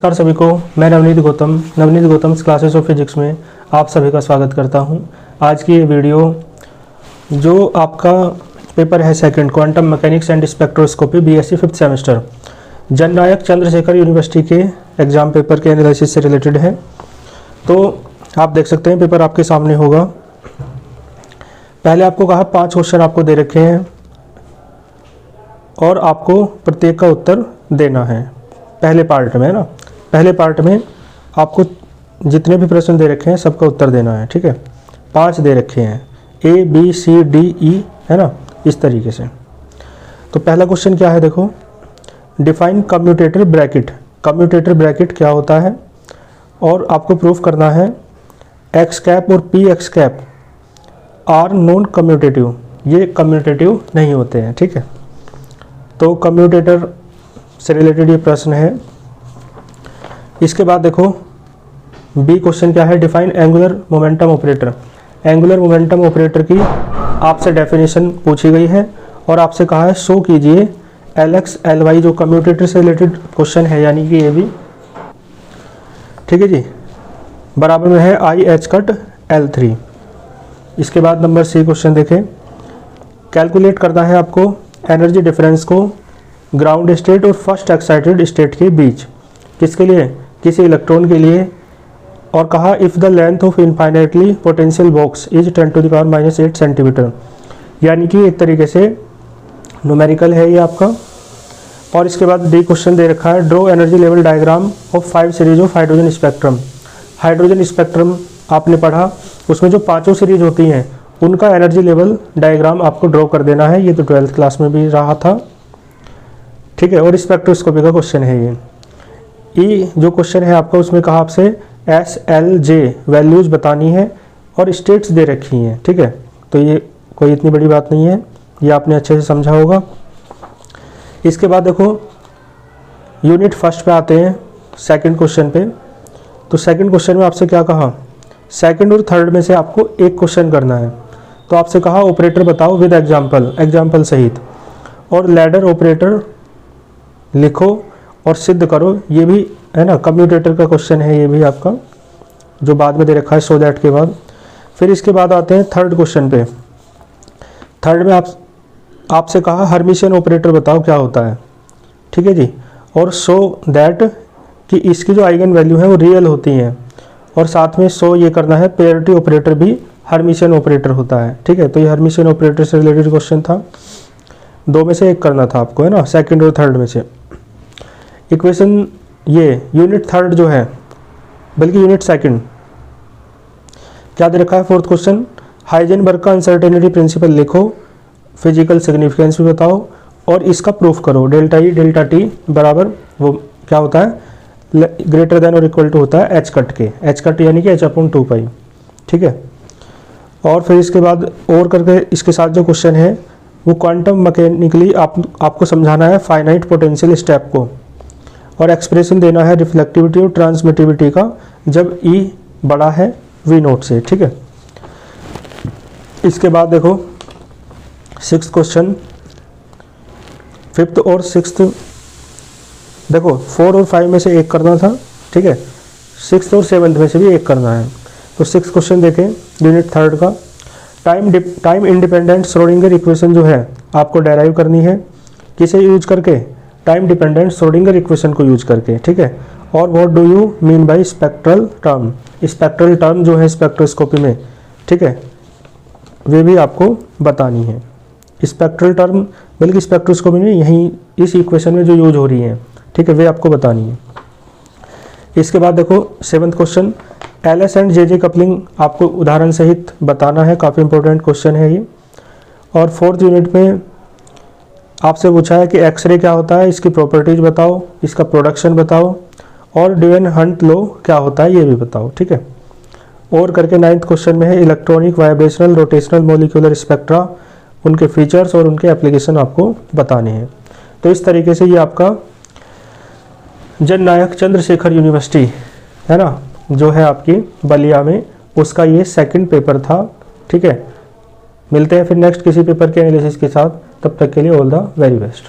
नमस्कार सभी को, मैं Navneet Gautam classes of physics में आप सभी का स्वागत करता हूं। आज की ये वीडियो जो आपका पेपर है second quantum mechanics and spectroscopy BSc 5th semester Jannayak Chandrashekhar university के एग्ज़ाम पेपर के एनालिसिस से रिलेटेड है। तो आप देख सकते हैं पेपर आपके सामने होगा। पहले आपको कहा 5 क्वेश्चन आपको दे रखे हैं और आपको प्रत्येक का उत्तर देना है। पहले पार्ट में है ना, पहले पार्ट में आपको जितने भी प्रश्न दे रखे हैं सबका उत्तर देना है। ठीक है, 5 दे रखे हैं, A B C D E है ना, इस तरीके से। तो पहला क्वेश्चन क्या है, देखो, define commutator bracket. Commutator bracket क्या होता है और आपको प्रूफ करना है एक्स कैप और p x cap are non commutative, ये कम्यूटेटिव नहीं होते हैं। ठीक है, तो कम्यूटेटर से रिलेटेड ये प्रश्न है। इसके बाद देखो बी क्वेश्चन क्या है, define angular momentum operator. Angular momentum operator की आपसे डेफिनेशन पूछी गई है और आपसे कहा है शो कीजिए Lx Ly, जो कम्यूटेटर से रिलेटेड क्वेश्चन है, यानी कि ये भी ठीक है जी, बराबर में है I H कट L3। इसके बाद नंबर सी क्वेश्चन देखें, कैलकुलेट करना है आपको एनर्जी डिफरेंस को ग्राउंड स्टेट और फर्स्ट एक्साइटेड स्टेट के बीच, किसके लिए, किसी इलेक्ट्रॉन के लिए। और कहा if the length of infinitely potential box is 10⁻⁸ centimetre, यानी कि एक तरीके से न्यूमेरिकल है ये आपका। और इसके बाद डी क्वेश्चन दे रखा है, draw energy level diagram of 5 series of hydrogen spectrum. Hydrogen spectrum आपने पढ़ा, उसमें जो 5 सीरीज होती हैं उनका एनर्जी लेवल डायग्राम आपको ड्रॉ कर देना है। ये तो 12th क्लास में भी रहा था। ठीक है, और स्पेक्ट्रोस्कोपी का क्वेश्चन है ये। ई जो क्वेश्चन है आपका, उसमें कहा आपसे एस एल जे वैल्यूज बतानी है और स्टेट्स दे रखी हैं। ठीक है, तो ये कोई इतनी बड़ी बात नहीं है, ये आपने अच्छे से समझा होगा। इसके बाद देखो यूनिट फर्स्ट पे आते हैं, सेकंड क्वेश्चन पे। तो सेकंड क्वेश्चन में आपसे क्या कहा, सेकंड और थर्ड में से आपको एक क्वेश्चन करना है। तो आपसे कहा ऑपरेटर बताओ विद एग्जाम्पल सहित, और लैडर ऑपरेटर लिखो और सिद्ध करो। ये भी है ना, कम्यूटेटर का क्वेश्चन है ये भी आपका, जो बाद में दे रखा है सो दैट के बाद। फिर इसके बाद आते हैं थर्ड क्वेश्चन पे। थर्ड में आपसे कहा हर्मिशियन ऑपरेटर बताओ क्या होता है। ठीक है जी, और सो दैट कि इसकी जो आइगन वैल्यू है वो रियल होती हैं, और साथ में सो ये करना है पेयरिटी ऑपरेटर भी हर्मिशियन ऑपरेटर होता है। ठीक है, तो ये हर्मिशियन ऑपरेटर से रिलेटेड क्वेश्चन था, 2 में से एक करना था आपको, है ना, सेकंड और थर्ड में से। इक्वेशन ये यूनिट थर्ड जो है, बल्कि यूनिट सेकंड क्या दे रखा है, फोर्थ क्वेश्चन, हाइजेनबर्ग का अनसर्टेनिटी प्रिंसिपल लिखो, फिजिकल सिग्निफिकेंस भी बताओ और इसका प्रूफ करो। डेल्टा ई डेल्टा टी बराबर वो क्या होता है, ग्रेटर देन और इक्वल टू होता है एच कट के, एच कट यानी कि h/2π। ठीक है, और फिर इसके बाद और करके इसके साथ जो क्वेश्चन है वो क्वांटम मैकेनिकली आपको समझाना है फाइनाइट पोटेंशियल स्टेप को, और एक्सप्रेशन देना है रिफ्लेक्टिविटी और ट्रांसमिटिविटी का जब E बड़ा है V0 से। ठीक है, इसके बाद देखो 6th क्वेश्चन, 5th और 6th, देखो 4 और 5 में से एक करना था। ठीक है, 6th और 7th में से भी एक करना है। तो 6th क्वेश्चन देखें यूनिट थर्ड का, टाइम इंडिपेंडेंट श्रोडिंगर इक्वेशन जो है आपको डेराइव करनी है, किसे यूज करके, टाइम डिपेंडेंट श्रोडिंगर इक्वेशन को यूज करके। ठीक है, और what do you mean by spectral term, spectral term जो है स्पेक्ट्रोस्कोपी में, ठीक है, वे भी आपको बतानी है। स्पेक्ट्रल टर्म बल्कि स्पेक्ट्रोस्कोपी में यहीं इस इक्वेशन में जो यूज हो रही है, ठीक है, वे आपको बतानी है। इसके बाद देखो 7th question, LS and JJ coupling आपको उदाहरण सहित बताना है, काफ़ी इंपॉर्टेंट क्वेश्चन है ये। और 4th यूनिट में आपसे पूछा है कि एक्सरे क्या होता है, इसकी प्रॉपर्टीज बताओ, इसका प्रोडक्शन बताओ, और ड्यूएन हंट लॉ क्या होता है ये भी बताओ। ठीक है, और करके 9th क्वेश्चन में है electronic vibrational rotational molecular spectra, उनके फीचर्स और उनके एप्लीकेशन आपको बताने हैं। तो इस तरीके से ये आपका जननायक चंद्रशेखर यूनिवर्सिटी है ना, जो है आपकी बलिया में, उसका ये सेकंड पेपर था। ठीक है, मिलते हैं फिर नेक्स्ट किसी पेपर के एनालिसिस के साथ, तब तक के लिए ऑल द वेरी बेस्ट।